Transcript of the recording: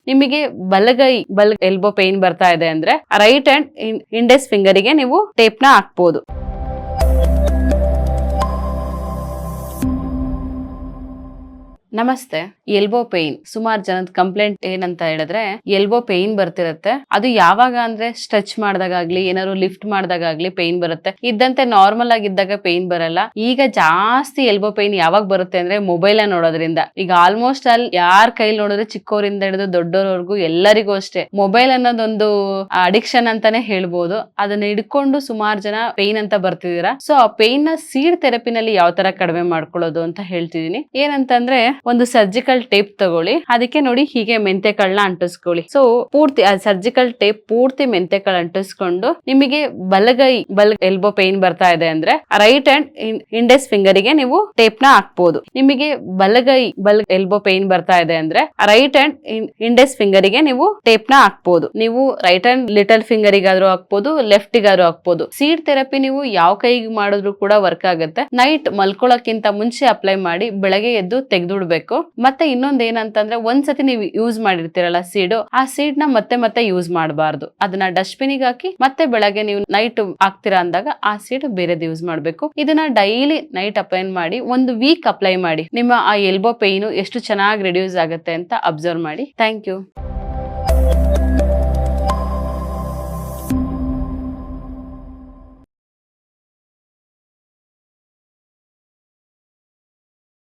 ನಿಮಗೆ ಬಲ elbow pain ಬರ್ತಾ ಇದೆ ಅಂದ್ರೆ ರೈಟ್ ಹ್ಯಾಂಡ್ ಇಂಡೆಕ್ಸ್ ಫಿಂಗರಿಗೆ ನೀವು ಟೇಪ್ ನ ಹಾಕ್ಬೋದು. ನಮಸ್ತೆ. ಎಲ್ಬೋ ಪೇನ್ ಸುಮಾರು ಜನದ ಕಂಪ್ಲೇಂಟ್ ಏನಂತ ಹೇಳಿದ್ರೆ ಎಲ್ಬೋ ಪೇನ್ ಬರ್ತಿರತ್ತೆ. ಅದು ಯಾವಾಗ ಅಂದ್ರೆ ಸ್ಟ್ರೆಚ್ ಮಾಡಿದಾಗ್ಲಿ ಏನಾದ್ರು ಲಿಫ್ಟ್ ಮಾಡಿದಾಗ್ಲಿ ಪೇನ್ ಬರುತ್ತೆ. ಇದ್ದಂತೆ ನಾರ್ಮಲ್ ಆಗಿದ್ದಾಗ ಪೇನ್ ಬರಲ್ಲ. ಈಗ ಜಾಸ್ತಿ ಎಲ್ಬೋ ಪೇನ್ ಯಾವಾಗ ಬರುತ್ತೆ ಅಂದ್ರೆ ಮೊಬೈಲ್ ನೋಡೋದ್ರಿಂದ. ಈಗ ಆಲ್ಮೋಸ್ಟ್ ಅಲ್ಲಿ ಯಾರ್ ಕೈಲಿ ನೋಡಿದ್ರೆ ಚಿಕ್ಕವರಿಂದ ಹಿಡಿದು ದೊಡ್ಡೋರ್ವರೆಗೂ ಎಲ್ಲರಿಗೂ ಅಷ್ಟೇ ಮೊಬೈಲ್ ಅನ್ನೋದೊಂದು ಅಡಿಕ್ಷನ್ ಅಂತಾನೆ ಹೇಳ್ಬೋದು. ಅದನ್ನ ಹಿಡ್ಕೊಂಡು ಸುಮಾರು ಜನ ಪೇನ್ ಅಂತ ಬರ್ತಿದೀರಾ. ಸೊ ಆ ಪೇನ್ ನ ಸೀಡ್ ಥೆರಪಿನಲ್ಲಿ ಯಾವ ತರ ಕಡಿಮೆ ಮಾಡ್ಕೊಳ್ಳೋದು ಅಂತ ಹೇಳ್ತಿದೀನಿ. ಏನಂತಂದ್ರೆ ಒಂದು ಸರ್ಜಿಕಲ್ ಟೇಪ್ ತಗೊಳ್ಳಿ. ಅದಕ್ಕೆ ನೋಡಿ ಹೀಗೆ ಮೆಂತೆಕಾಳನ್ನ ಅಂಟಿಸ್ಕೊಳ್ಳಿ. ಸೊ ಪೂರ್ತಿ ಸರ್ಜಿಕಲ್ ಟೇಪ್ ಪೂರ್ತಿ ಮೆಂತೆಕಾಳು ಅಂಟಿಸ್ಕೊಂಡು ನಿಮಗೆ ಬಲ ಎಲ್ಬೋ ಪೇನ್ ಬರ್ತಾ ಇದೆ ಅಂದ್ರೆ ರೈಟ್ ಹ್ಯಾಂಡ್ ಇಂಡೆಕ್ಸ್ ಫಿಂಗರಿಗೆ ನೀವು ಟೇಪ್ ನ ಹಾಕ್ಬೋದು. ನಿಮಗೆ ಬಲ ಎಲ್ಬೋ ಪೇನ್ ಬರ್ತಾ ಇದೆ ಅಂದ್ರೆ ರೈಟ್ ಹ್ಯಾಂಡ್ ಇಂಡೆಕ್ಸ್ ಫಿಂಗರಿಗೆ ನೀವು ಟೇಪ್ ನ ಹಾಕ್ಬೋದು. ನೀವು ರೈಟ್ ಹ್ಯಾಂಡ್ ಲಿಟಲ್ ಫಿಂಗರಿಗಾದ್ರೂ ಹಾಕ್ಬೋದು, ಲೆಫ್ಟ್ ಗಾದ್ರೂ ಹಾಕ್ಬೋದು. ಸೀಡ್ ಥೆರಪಿ ನೀವು ಯಾವ ಕೈಗೆ ಮಾಡಿದ್ರು ಕೂಡ ವರ್ಕ್ ಆಗುತ್ತೆ. ನೈಟ್ ಮಲ್ಕೊಳ್ಳೋಕ್ಕಿಂತ ಮುಂಚೆ ಅಪ್ಲೈ ಮಾಡಿ ಬೆಳಗ್ಗೆ ಎದ್ದು ತೆಗೆದುಬಿಡ್ಬೇಕು. ಮತ್ತೆ ಇನ್ನೊಂದ್ ಏನಂತಂದ್ರೆ ಒಂದ್ಸತಿ ನೀವು ಯೂಸ್ ಮಾಡಿರ್ತೀರಲ್ಲ ಸೀಡ್, ಆ ಸೀಡ್ ನ ಮತ್ತೆ ಯೂಸ್ ಮಾಡಬಾರ್ದು. ಅದನ್ನ ಡಸ್ಟ್ಬಿನ್ ಗೆ ಹಾಕಿ ಮತ್ತೆ ಬೆಳಗ್ಗೆ ನೀವು ನೈಟ್ ಹಾಕ್ತೀರಾ ಅಂದಾಗ ಆ ಸೀಡ್ ಬೇರೆದ್ ಯೂಸ್ ಮಾಡ್ಬೇಕು. ಇದನ್ನ ಡೈಲಿ ನೈಟ್ ಅಪ್ಲೈ ಮಾಡಿ 1 ವೀಕ್ ಅಪ್ಲೈ ಮಾಡಿ. ನಿಮ್ಮ ಆ ಎಲ್ಬೋ ಪೇನ್ ಎಷ್ಟು ಚೆನ್ನಾಗಿ ರಿಡ್ಯೂಸ್ ಆಗುತ್ತೆ ಅಂತ ಅಬ್ಸರ್ವ್ ಮಾಡಿ. Thank you.